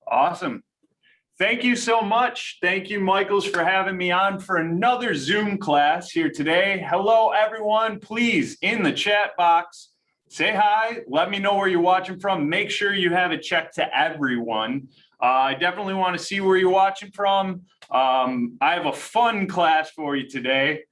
Awesome. Thank you so much. Thank you, Michaels, for having me on for another Zoom class here today. Hello, everyone. Please, in the chat box, say hi. Let me know where you're watching from. Make sure you have it checked to everyone. I definitely want to see where you're watching from. I have a fun class for you today.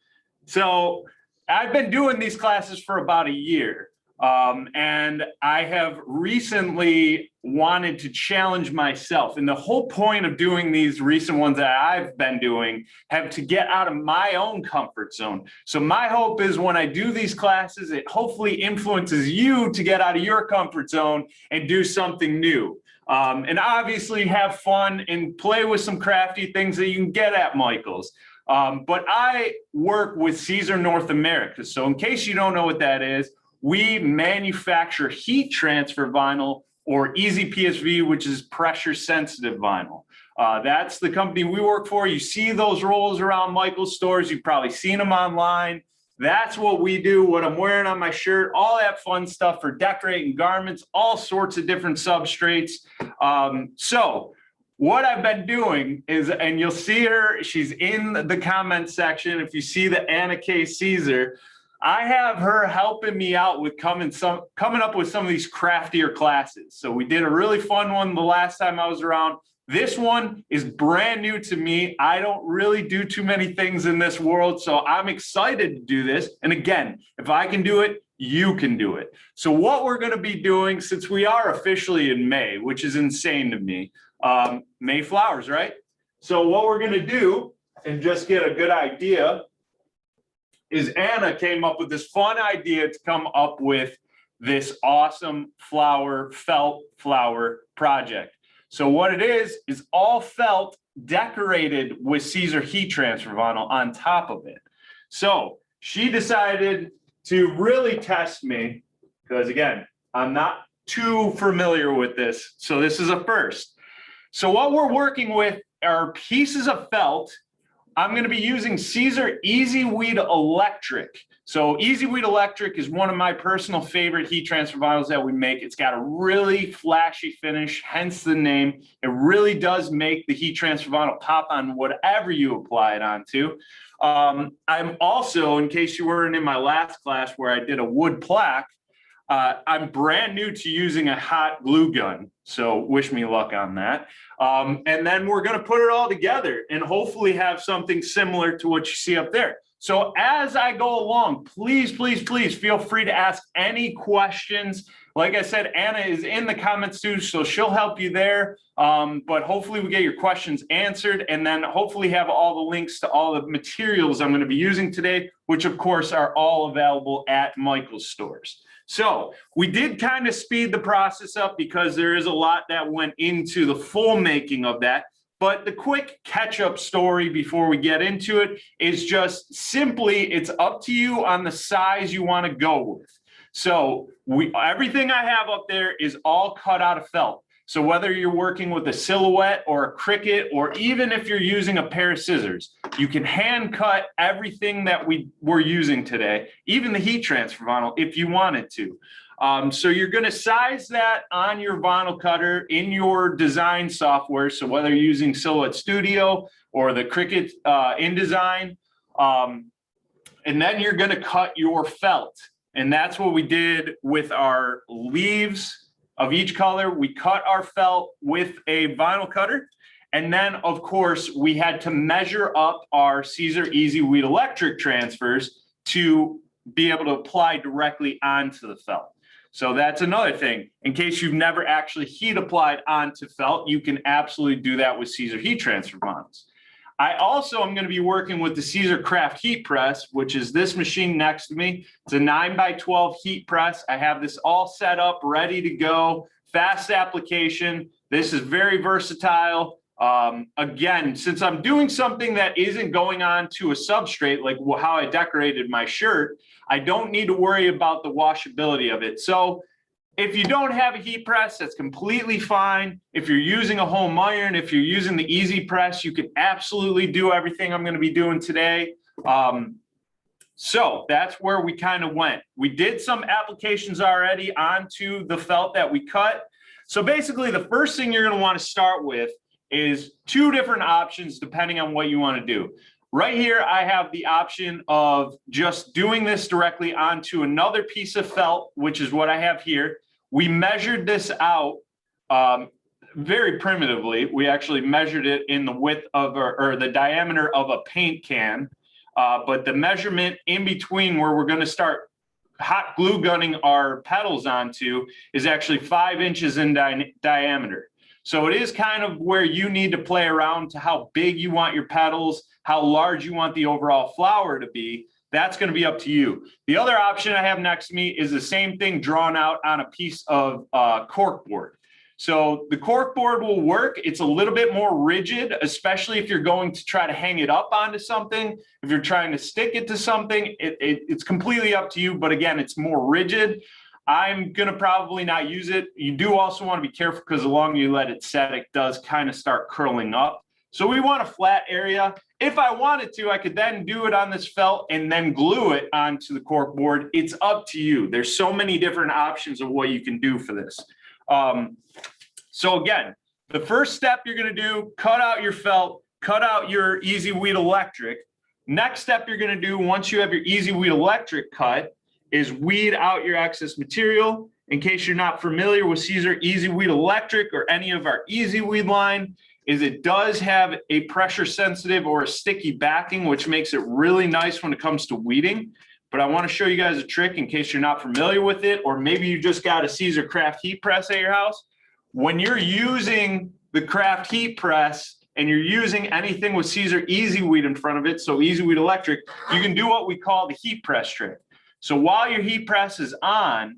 So I've been doing these classes for about a year. And I have recently wanted to challenge myself. And the whole point of doing these recent ones that I've been doing have to get out of my own comfort zone. So my hope is when I do these classes, it hopefully influences you to get out of your comfort zone and do something new. And obviously have fun and play with some crafty things that you can get at Michaels. But I work with Siser North America. So in case you don't know what that is, we manufacture heat transfer vinyl, or EasyPSV, which is pressure sensitive vinyl. That's the company we work for. You see those rolls around Michael's stores. You've probably seen them online. That's what we do, what I'm wearing on my shirt, all that fun stuff for decorating garments, all sorts of different substrates. So what I've been doing is, and you'll see her, she's in the comment section. If you see the Anna K. Siser, I have her helping me out with coming up with some of these craftier classes. So we did a really fun one the last time I was around. This one is brand new to me. I don't really do too many things in this world, so I'm excited to do this. And again, if I can do it, you can do it. So what we're going to be doing, since we are officially in May, which is insane to me, May flowers, right? So what we're going to do, and just get a good idea, is Anna came up with this fun idea to come up with this awesome felt flower project. So what it is all felt decorated with Siser heat transfer vinyl on top of it. So she decided to really test me, because again, I'm not too familiar with this. So this is a first. So what we're working with are pieces of felt. I'm going to be using Siser EasyWeed Electric. So EasyWeed Electric is one of my personal favorite heat transfer vinyls that we make. It's got a really flashy finish, hence the name. It really does make the heat transfer vinyl pop on whatever you apply it onto. I'm also, in case you weren't in my last class where I did a wood plaque, I'm brand new to using a hot glue gun, so wish me luck on that. And then we're going to put it all together and hopefully have something similar to what you see up there. So as I go along, please, please, please feel free to ask any questions. Like I said, Anna is in the comments too, so she'll help you there. But hopefully we get your questions answered, and then hopefully have all the links to all the materials I'm going to be using today, which of course are all available at Michael's stores. So we did kind of speed the process up because there is a lot that went into the full making of that. But the quick catch-up story before we get into it is just simply, it's up to you on the size you want to go with. So everything I have up there is all cut out of felt. So whether you're working with a Silhouette or a Cricut, or even if you're using a pair of scissors, you can hand cut everything that we're using today, even the heat transfer vinyl, if you wanted to. So you're going to size that on your vinyl cutter in your design software. So whether you're using Silhouette Studio or the Cricut InDesign, and then you're going to cut your felt. And that's what we did with our leaves of each color. We cut our felt with a vinyl cutter. And then, of course, we had to measure up our Siser EasyWeed Electric transfers to be able to apply directly onto the felt. So that's another thing. In case you've never actually heat applied onto felt, you can absolutely do that with Siser heat transfer vinyls. I also am going to be working with the Siser Craft Heat Press, which is this machine next to me. It's a 9x12 heat press. I have this all set up, ready to go, fast application. This is very versatile. Again, since I'm doing something that isn't going on to a substrate, like how I decorated my shirt, I don't need to worry about the washability of it. So if you don't have a heat press, that's completely fine. If you're using a home iron, if you're using the Easy Press, you can absolutely do everything I'm going to be doing today. So that's where we kind of went. We did some applications already onto the felt that we cut. So basically, the first thing you're going to want to start with is two different options depending on what you want to do. Right here, I have the option of just doing this directly onto another piece of felt, which is what I have here. We measured this out very primitively. We actually measured it in the width of, or the diameter of a paint can. But the measurement in between where we're going to start hot glue gunning our petals onto is actually 5 inches in diameter. So it is kind of where you need to play around to how big you want your petals, how large you want the overall flower to be. That's going to be up to you. The other option I have next to me is the same thing drawn out on a piece of corkboard. So the corkboard will work. It's a little bit more rigid, especially if you're going to try to hang it up onto something. If you're trying to stick it to something, it's completely up to you. But again, it's more rigid. I'm going to probably not use it. You do also want to be careful because the longer you let it set, it does kind of start curling up. So we want a flat area. If I wanted to, I could then do it on this felt and then glue it onto the corkboard. It's up to you. There's so many different options of what you can do for this. So again, the first step you're going to do, cut out your felt, cut out your EasyWeed electric. Next step you're going to do once you have your EasyWeed electric cut is weed out your excess material. In case you're not familiar with Siser EasyWeed electric or any of our EasyWeed line, is it does have a pressure sensitive or a sticky backing, which makes it really nice when it comes to weeding. But I want to show you guys a trick in case you're not familiar with it, or maybe you just got a Siser craft heat press at your house. When you're using the craft heat press and you're using anything with Siser EasyWeed in front of it, so EasyWeed electric, you can do what we call the heat press trick. So while your heat press is on,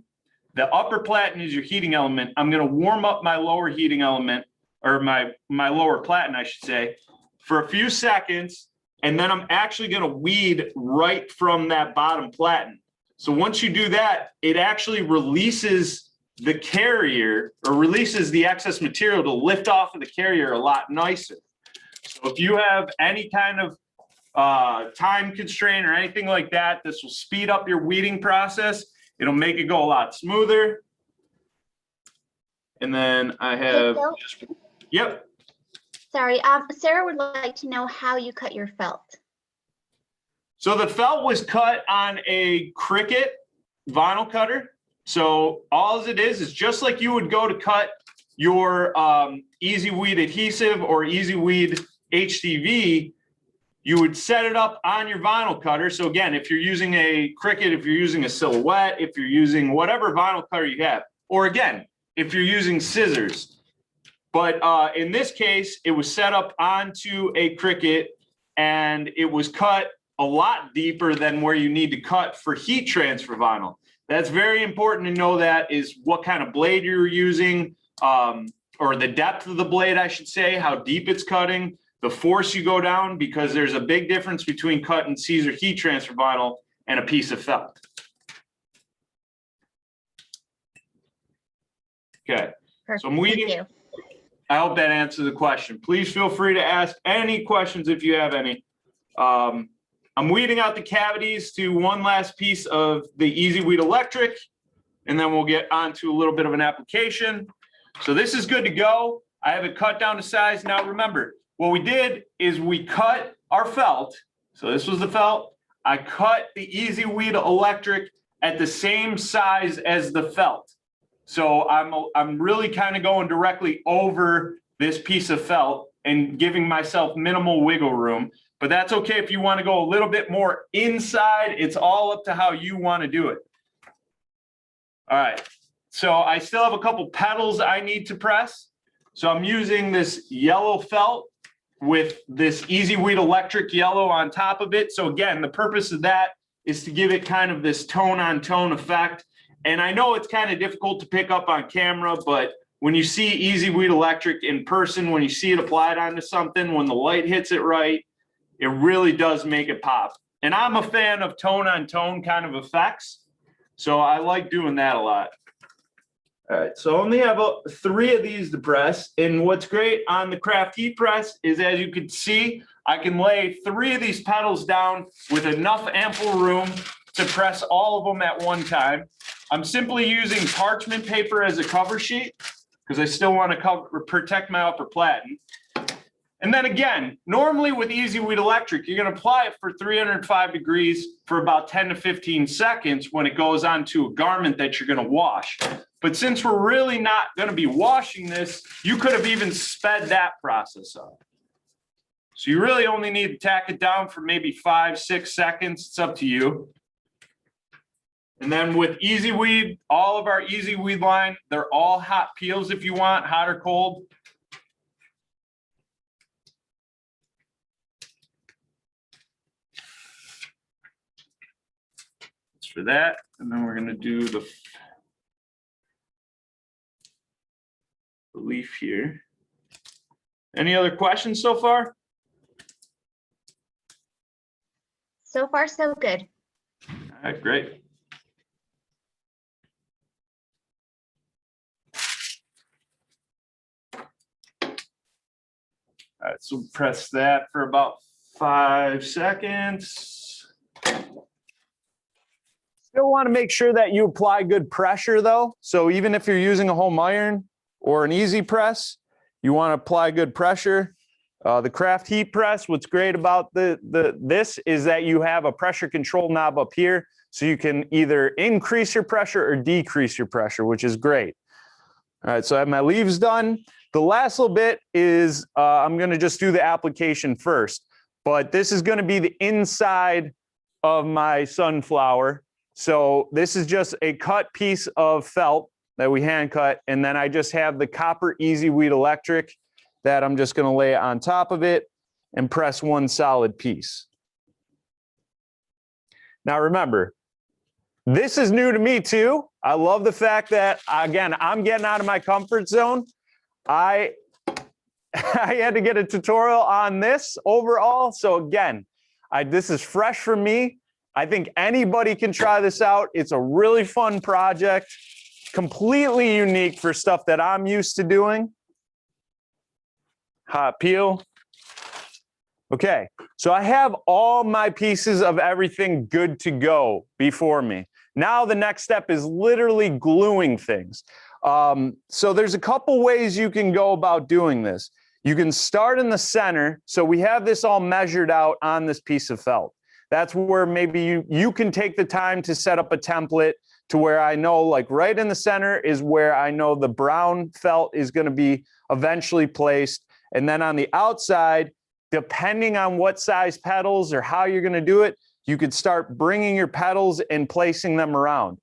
the upper platen is your heating element. I'm going to warm up my lower heating element, or my lower platen, I should say, for a few seconds. And then I'm actually going to weed right from that bottom platen. So once you do that, it actually releases the carrier, or releases the excess material to lift off of the carrier a lot nicer. So if you have any kind of time constraint or anything like that, this will speed up your weeding process. It'll make it go a lot smoother. And then I have, yep. Sorry, Sarah would like to know how you cut your felt. So the felt was cut on a Cricut vinyl cutter. So all it is just like you would go to cut your EasyWeed adhesive or EasyWeed HTV, you would set it up on your vinyl cutter. So again, if you're using a Cricut, if you're using a Silhouette, if you're using whatever vinyl cutter you have, or again, if you're using scissors. But in this case, it was set up onto a Cricut and it was cut a lot deeper than where you need to cut for heat transfer vinyl. That's very important to know. That is what kind of blade you're using, or the depth of the blade, I should say, how deep it's cutting, the force you go down, because there's a big difference between cutting Siser heat transfer vinyl and a piece of felt. Okay, Perfect. So I'm weeding. Thank you. I hope that answers the question. Please feel free to ask any questions if you have any. I'm weeding out the cavities to one last piece of the EasyWeed electric, and then we'll get on to a little bit of an application. So this is good to go. I have it cut down to size. Now remember, what we did is we cut our felt. So this was the felt. I cut the EasyWeed electric at the same size as the felt. So I'm really kind of going directly over this piece of felt and giving myself minimal wiggle room. But that's okay if you want to go a little bit more inside. It's all up to how you want to do it. All right. So I still have a couple petals I need to press. So I'm using this yellow felt with this EasyWeed electric yellow on top of it. So again, the purpose of that is to give it kind of this tone on tone effect. And I know it's kind of difficult to pick up on camera, but when you see EasyWeed electric in person, when you see it applied onto something, when the light hits it right, it really does make it pop. And I'm a fan of tone on tone kind of effects. So I like doing that a lot. All right, so I only have 3 of these to press. And what's great on the craft heat press is, as you can see, I can lay 3 of these petals down with enough ample room to press all of them at one time. I'm simply using parchment paper as a cover sheet. because I still want to protect my upper platen. And then again, normally with EasyWeed electric, you're going to apply it for 305 degrees for about 10 to 15 seconds when it goes onto a garment that you're going to wash. But since we're really not going to be washing this, you could have even sped that process up. So you really only need to tack it down for maybe 5-6 seconds. It's up to you. And then with EasyWeed, all of our EasyWeed line, they're all hot peels if you want, hot or cold. That's for that. And then we're going to do the leaf here. Any other questions so far? So far, so good. All right, great. All right, so press that for about 5 seconds. Still want to make sure that you apply good pressure though. So even if you're using a home iron or an easy press, you want to apply good pressure. The craft heat press, what's great about this is that you have a pressure control knob up here, so you can either increase your pressure or decrease your pressure, which is great. All right, so I have my leaves done. The last little bit is I'm going to just do the application first, but this is going to be the inside of my sunflower. So this is just a cut piece of felt that we hand cut, and then I just have the copper EasyWeed electric that I'm just going to lay on top of it and press one solid piece. Now remember, this is new to me too. I love the fact that, again, I'm getting out of my comfort zone. I had to get a tutorial on this overall. So again, this is fresh for me. I think anybody can try this out. It's a really fun project, completely unique for stuff that I'm used to doing. Hot peel. Okay, so I have all my pieces of everything good to go before me. Now the next step is literally gluing things. So there's a couple ways you can go about doing this. You can start in the center. So we have this all measured out on this piece of felt. That's where maybe you can take the time to set up a template to where I know, like right in the center is where I know the brown felt is going to be eventually placed. And then on the outside, depending on what size petals or how you're going to do it, you could start bringing your petals and placing them around.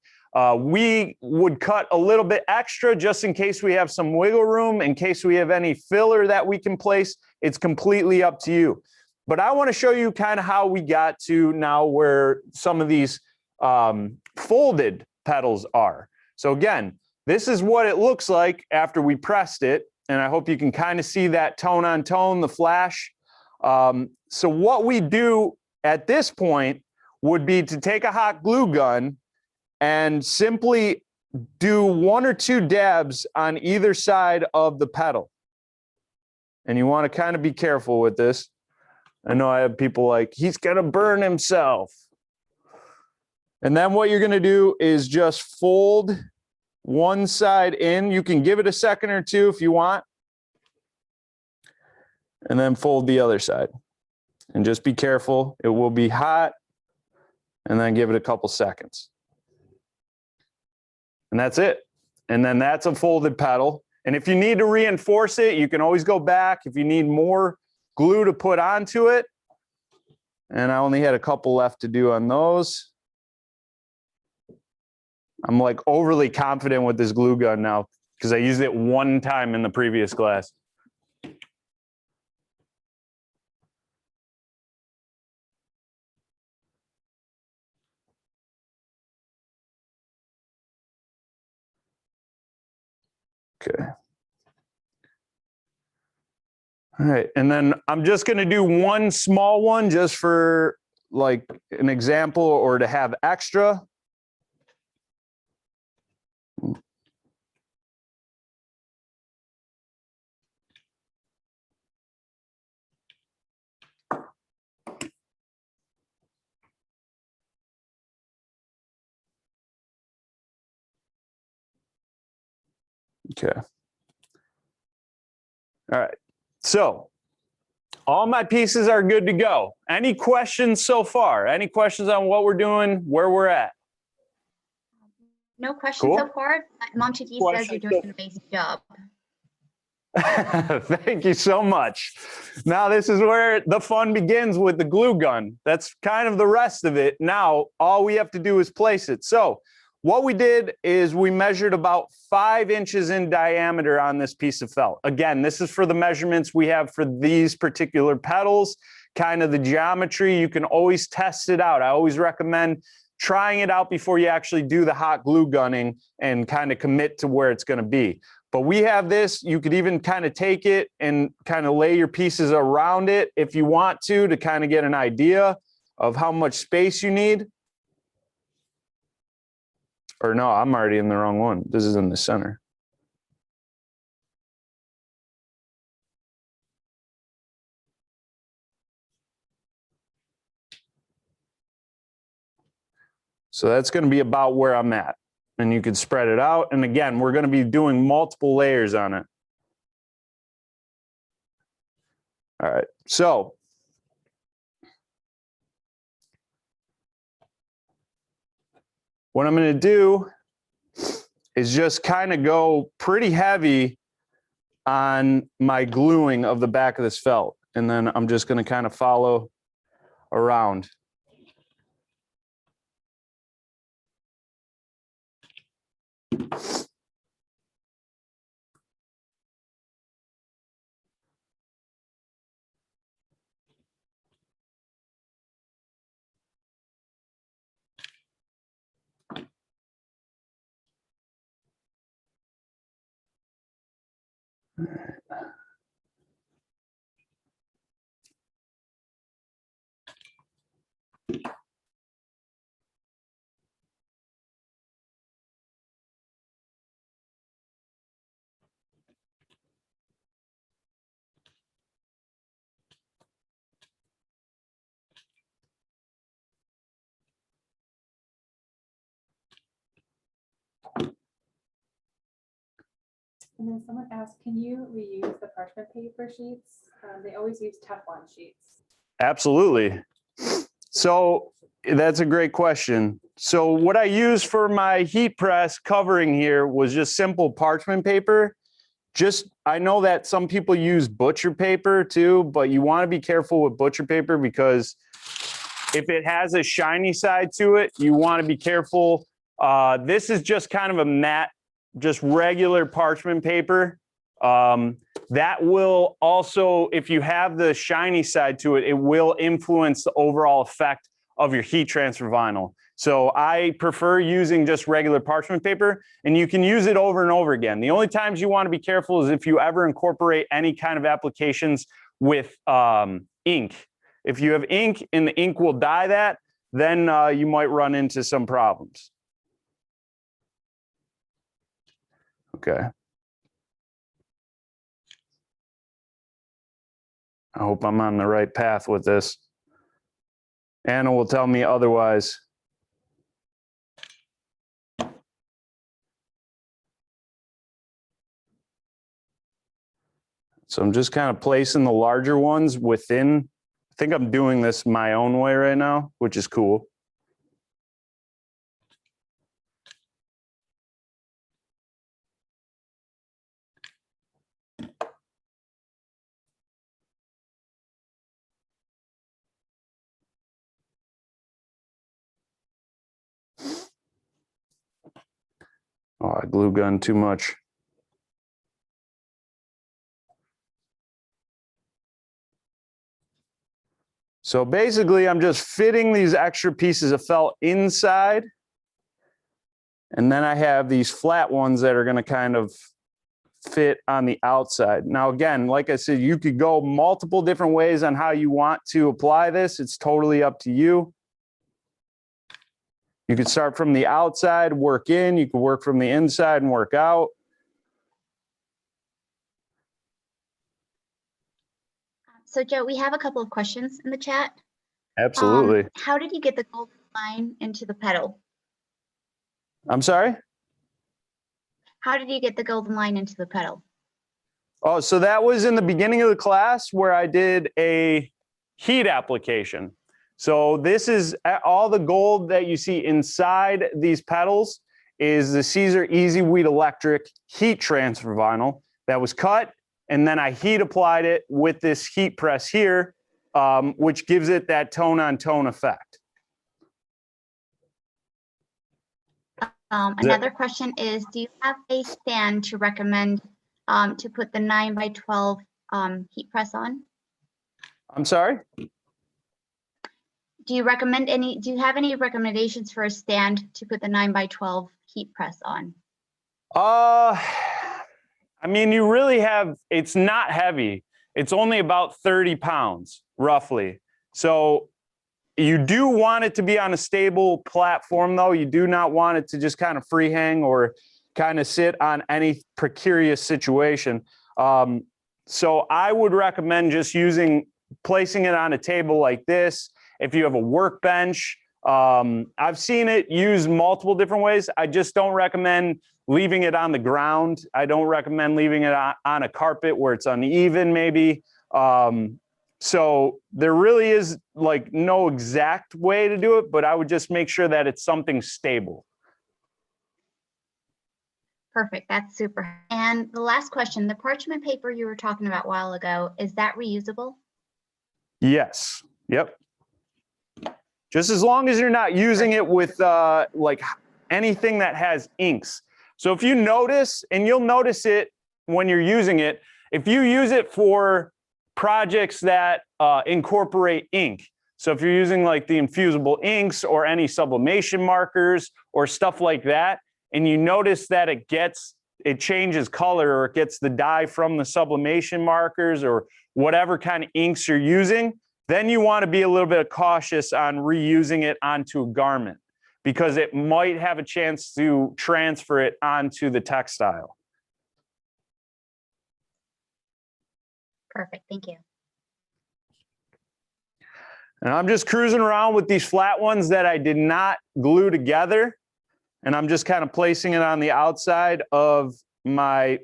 We would cut a little bit extra just in case we have some wiggle room, in case we have any filler that we can place. It's completely up to you. But I want to show you kind of how we got to now where some of these folded petals are. So again, this is what it looks like after we pressed it. And I hope you can kind of see that tone on tone, the flash. So what we do at this point would be to take a hot glue gun and simply do 1 or 2 dabs on either side of the petal. And you want to kind of be careful with this. I know I have people like, he's going to burn himself. And then what you're going to do is just fold one side in. You can give it a second or two if you want. And then fold the other side. And just be careful. It will be hot. And then give it a couple seconds. And that's it. And then that's a folded petal. And if you need to reinforce it, you can always go back. If you need more glue to put onto it. And I only had a couple left to do on those. I'm like overly confident with this glue gun now because I used it one time in the previous class. Okay. All right, and then I'm just going to do one small one just for like an example or to have extra. Okay. All right. So all my pieces are good to go. Any questions so far? Any questions on what we're doing, where we're at? No questions Cool. so far. Mom Chiki says you're doing an amazing job. Thank you so much. Now this is where the fun begins with the glue gun. That's kind of the rest of it. Now all we have to do is place it. So what we did is we measured about 5 inches in diameter on this piece of felt. Again, this is for the measurements we have for these particular pedals, kind of the geometry. You can always test it out. I always recommend trying it out before you actually do the hot glue gunning and kind of commit to where it's going to be. But we have this. You could even kind of take it and kind of lay your pieces around it if you want to kind of get an idea of how much space you need. Or no, I'm already in the wrong one. This is in the center. So that's going to be about where I'm at. And you can spread it out. And again, we're going to be doing multiple layers on it. All right. So what I'm going to do is just kind of go pretty heavy on my gluing of the back of this felt. And then I'm just going to kind of follow around. And then someone asked, can you reuse the parchment paper sheets? They always use Teflon sheets. Absolutely. So that's a great question. So what I used for my heat press covering here was just simple parchment paper. I know that some people use butcher paper too, but you want to be careful with butcher paper because if it has a shiny side to it, you want to be careful. This is just kind of a matte, just regular parchment paper. That will also, if you have the shiny side to it, it will influence the overall effect of your heat transfer vinyl. So I prefer using just regular parchment paper, and you can use it over and over again. The only times you want to be careful is if you ever incorporate any kind of applications with ink. If you have ink and the ink will dye that, then you might run into some problems. Okay. I hope I'm on the right path with this. Anna will tell me otherwise. So I'm just kind of placing the larger ones within. I think I'm doing this my own way right now, which is cool. Oh, I glue gun too much. So basically, I'm just fitting these extra pieces of felt inside. And then I have these flat ones that are going to kind of fit on the outside. Now, again, like I said, you could go multiple different ways on how you want to apply this. It's totally up to you. You could start from the outside, work in. You could work from the inside and work out. So Joe, we have a couple of questions in the chat. Absolutely. How did you get the golden line into the pedal? I'm sorry? How did you get the golden line into the pedal? Oh, so that was in the beginning of the class where I did a heat application. So this is all the gold that you see inside these petals is the Siser EasyWeed electric heat transfer vinyl that was cut, and then I heat applied it with this heat press here, which gives it that tone-on-tone effect. Another question is, do you have a stand to recommend to put the 9x12 heat press on? I'm sorry? Do you have any recommendations for a stand to put the 9x12 heat press on? I mean, you really have, it's not heavy. It's only about 30 pounds, roughly. So you do want it to be on a stable platform, though. You do not want it to just kind of free hang or kind of sit on any precarious situation. So I would recommend just placing it on a table like this. If you have a workbench, I've seen it used multiple different ways. I just don't recommend leaving it on the ground. I don't recommend leaving it on a carpet where it's uneven, maybe. So there really is like no exact way to do it, but I would just make sure that it's something stable. Perfect, that's super. And the last question, the parchment paper you were talking about a while ago, is that reusable? Yes, yep. Just as long as you're not using it with like anything that has inks. So if you notice, and you'll notice it when you're using it, if you use it for projects that incorporate ink. So if you're using like the infusible inks or any sublimation markers or stuff like that, and you notice that it changes color or it gets the dye from the sublimation markers or whatever kind of inks you're using, then you want to be a little bit cautious on reusing it onto a garment because it might have a chance to transfer it onto the textile. Perfect, thank you. And I'm just cruising around with these flat ones that I did not glue together. And I'm just kind of placing it on the outside of my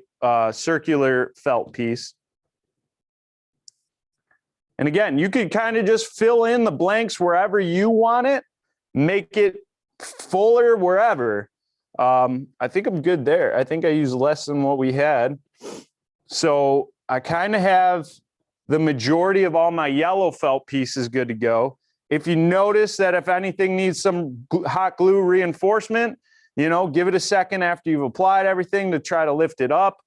circular felt piece. And again, you could kind of just fill in the blanks wherever you want it, make it fuller wherever. I think I'm good there. I think I used less than what we had. So I kind of have the majority of all my yellow felt pieces good to go. If you notice that if anything needs some hot glue reinforcement, you know, give it a second after you've applied everything to try to lift it up.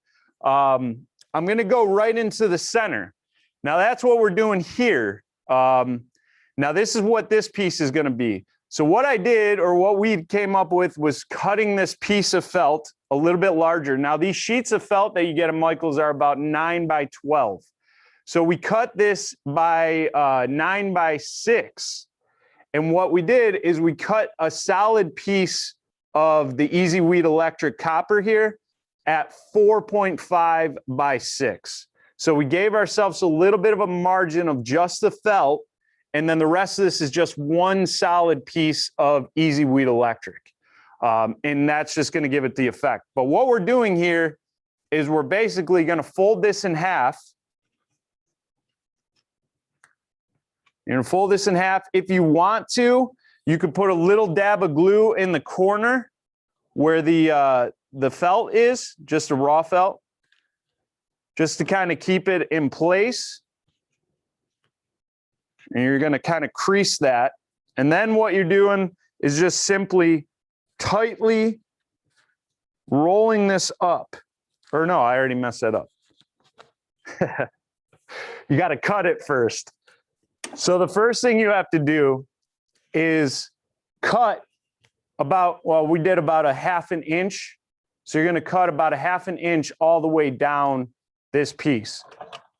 I'm going to go right into the center. Now that's what we're doing here. Now this is what this piece is going to be. So what I did, or what we came up with, was cutting this piece of felt a little bit larger. Now these sheets of felt that you get at Michael's are about 9x12. So we cut this by 9x6. And what we did is we cut a solid piece of the EasyWeed electric copper here at 4.5x6. So we gave ourselves a little bit of a margin of just the felt, and then the rest of this is just one solid piece of EasyWeed electric. And that's just going to give it the effect. But what we're doing here is we're basically going to fold this in half. You're going to fold this in half. If you want to, you could put a little dab of glue in the corner where the felt is, just a raw felt, just to kind of keep it in place. And you're going to kind of crease that. And then what you're doing is just simply tightly rolling this up. Or no, I already messed that up. You got to cut it first. So the first thing you have to do is cut about, well, we did about a 1/2 inch. So you're going to cut about a 1/2 inch all the way down this piece.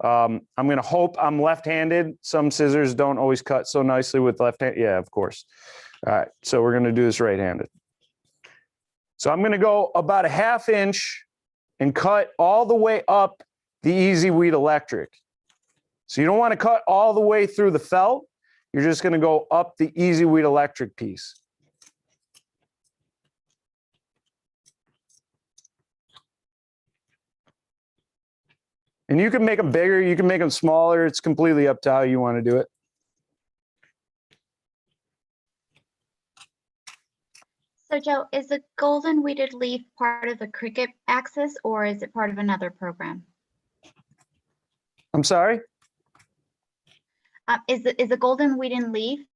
I'm going to hope I'm left-handed. Some scissors don't always cut so nicely with left hand. Yeah, of course. All right, so we're going to do this right-handed. So I'm going to go about a 1/2 inch and cut all the way up the EasyWeed electric. So you don't want to cut all the way through the felt. You're just going to go up the EasyWeed electric piece. And you can make them bigger, you can make them smaller. It's completely up to how you want to do it. So Joe, is the golden weeded leaf part of the Cricut Access or is it part of another program? I'm sorry? Is the golden weeded leaf?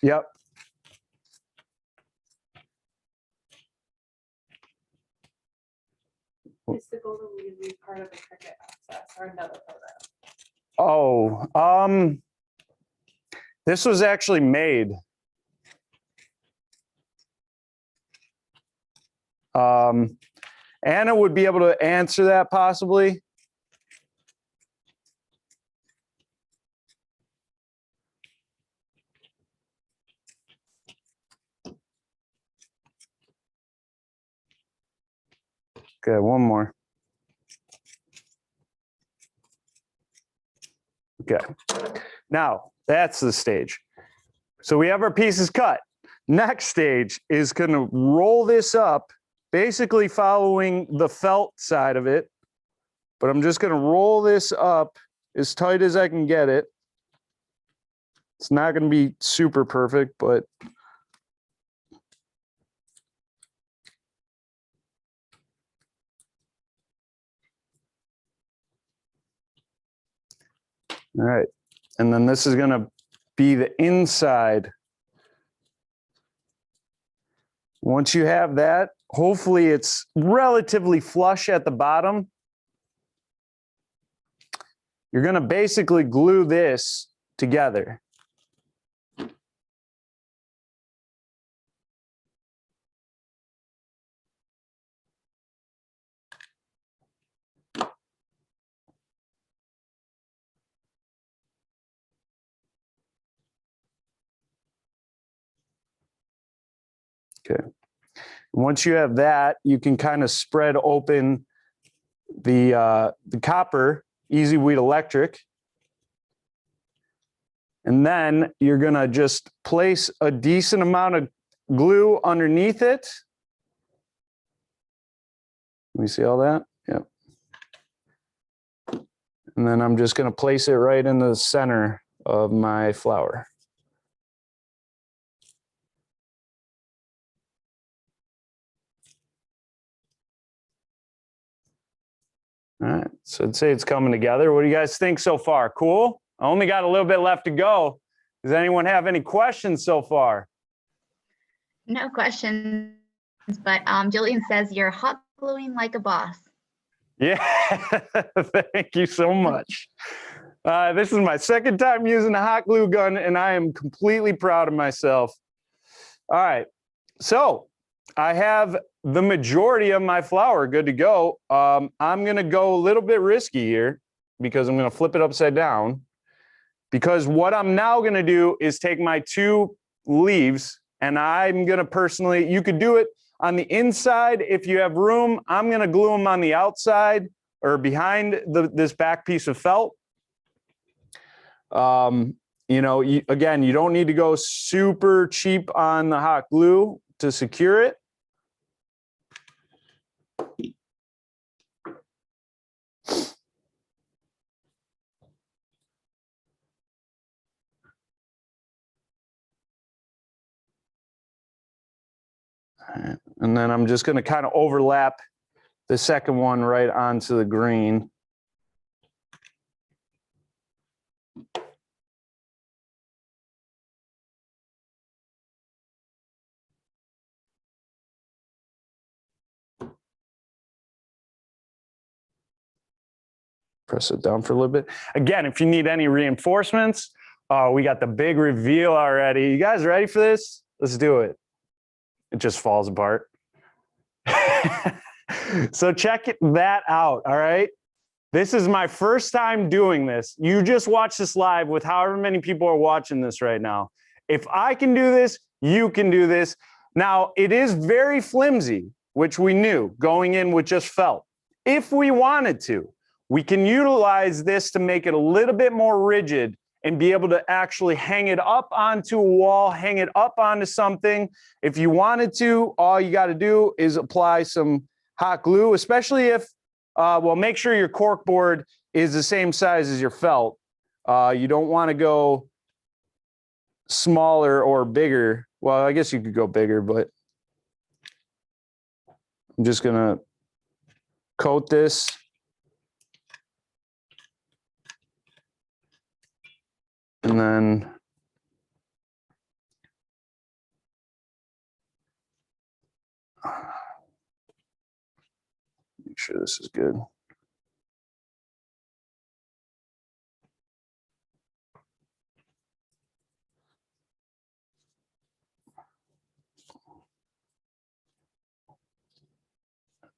Yep. Is the golden weed leaf part of the Cricut Access or another program? Oh, this was actually made. Anna would be able to answer that possibly. Okay, one more. Okay, now that's the stage. So we have our pieces cut. Next stage is going to roll this up, basically following the felt side of it. But I'm just going to roll this up as tight as I can get it. It's not going to be super perfect, but all right. And then this is going to be the inside. Once you have that, hopefully it's relatively flush at the bottom. You're going to basically glue this together. Okay. Once you have that, you can kind of spread open the copper EasyWeed electric. And then you're going to just place a decent amount of glue underneath it. Let me see all that. Yep. And then I'm just going to place it right in the center of my flower. All right, so I'd say it's coming together. What do you guys think so far? Cool? I only got a little bit left to go. Does anyone have any questions so far? No questions, but Jillian says you're hot gluing like a boss. Yeah, thank you so much. This is my second time using a hot glue gun, and I am completely proud of myself. All right, so I have the majority of my flour good to go. I'm going to go a little bit risky here because I'm going to flip it upside down. Because what I'm now going to do is take my two leaves, and I'm going to personally, you could do it on the inside if you have room. I'm going to glue them on the outside or behind this back piece of felt. You know, again, you don't need to go super cheap on the hot glue to secure it. And then I'm just going to kind of overlap the second one right onto the green. Press it down for a little bit. Again, if you need any reinforcements, we got the big reveal already. You guys ready for this? Let's do it. It just falls apart. So check that out, all right? This is my first time doing this. You just watch this live with however many people are watching this right now. If I can do this, you can do this. Now, it is very flimsy, which we knew going in with just felt. If we wanted to, we can utilize this to make it a little bit more rigid and be able to actually hang it up onto a wall, hang it up onto something. If you wanted to, all you got to do is apply some hot glue, especially if, well, make sure your cork board is the same size as your felt. You don't want to go smaller or bigger. Well, I guess you could go bigger, but I'm just gonna coat this. And then make sure this is good.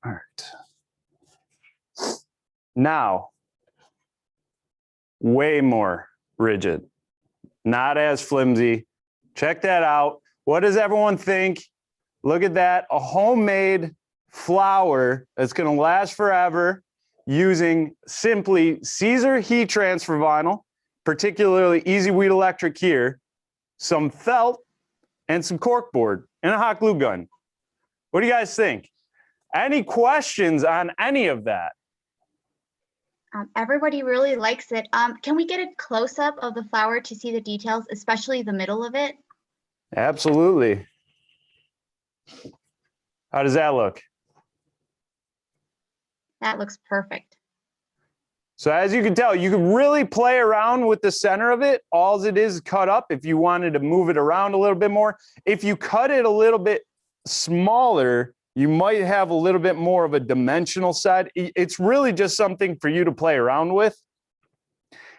All right. Now, way more rigid, not as flimsy. Check that out. What does everyone think? Look at that, a homemade flower that's going to last forever using simply Siser heat transfer vinyl, particularly EasyWeed electric here, some felt, and some corkboard, and a hot glue gun. What do you guys think? Any questions on any of that? Everybody really likes it. Can we get a close-up of the flower to see the details, especially the middle of it? Absolutely. How does that look? That looks perfect. So as you can tell, you can really play around with the center of it. All it is cut up if you wanted to move it around a little bit more. If you cut it a little bit smaller, you might have a little bit more of a dimensional side. It's really just something for you to play around with.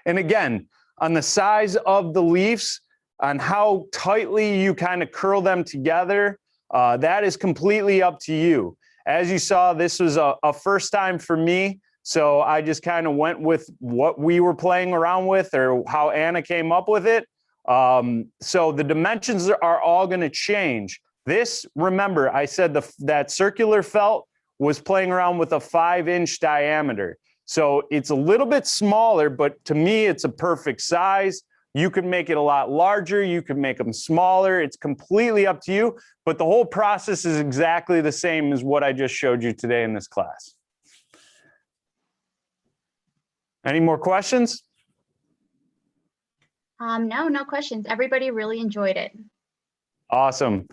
And again, on the size of the leaves, on how tightly you kind of curl them together, that is completely up to you. As you saw, this was a first time for me. So I just kind of went with what we were playing around with or how Anna came up with it. So the dimensions are all going to change. This, remember, I said that circular felt was playing around with a 5-inch diameter. So it's a little bit smaller, but to me, it's a perfect size. You can make it a lot larger. You can make them smaller. It's completely up to you. But the whole process is exactly the same as what I just showed you today in this class. Any more questions? No questions. Everybody really enjoyed it. Awesome.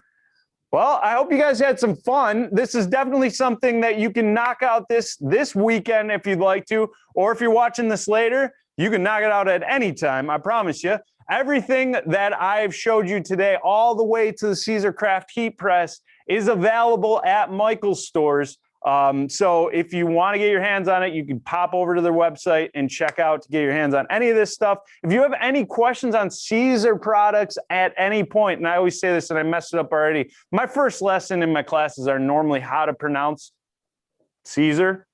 Well, I hope you guys had some fun. This is definitely something that you can knock out this weekend if you'd like to, or if you're watching this later, you can knock it out at any time, I promise you. Everything that I've showed you today, all the way to the Siser Craft Heat Press, is available at Michael's stores. So if you want to get your hands on it, you can pop over to their website and check out to get your hands on any of this stuff. If you have any questions on Siser products at any point, and I always say this and I messed it up already, my first lesson in my classes are normally how to pronounce Siser.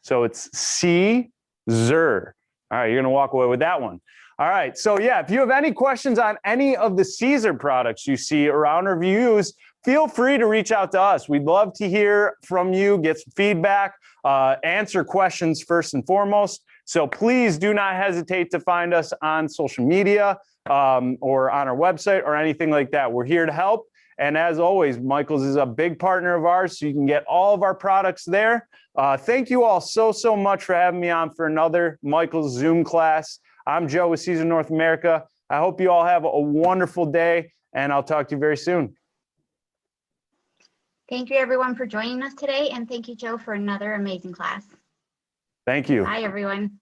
So it's Siser. All right, you're going to walk away with that one. All right, so yeah, if you have any questions on any of the Siser products you see around or use, feel free to reach out to us. We'd love to hear from you, get some feedback, answer questions first and foremost. So please do not hesitate to find us on social media or on our website or anything like that. We're here to help. And as always, Michael's is a big partner of ours, so you can get all of our products there. Thank you all so much for having me on for another Michael's Zoom class. I'm Joe with Siser North America. I hope you all have a wonderful day, and I'll talk to you very soon. Thank you, everyone, for joining us today. And thank you, Joe, for another amazing class. Thank you. Bye, everyone.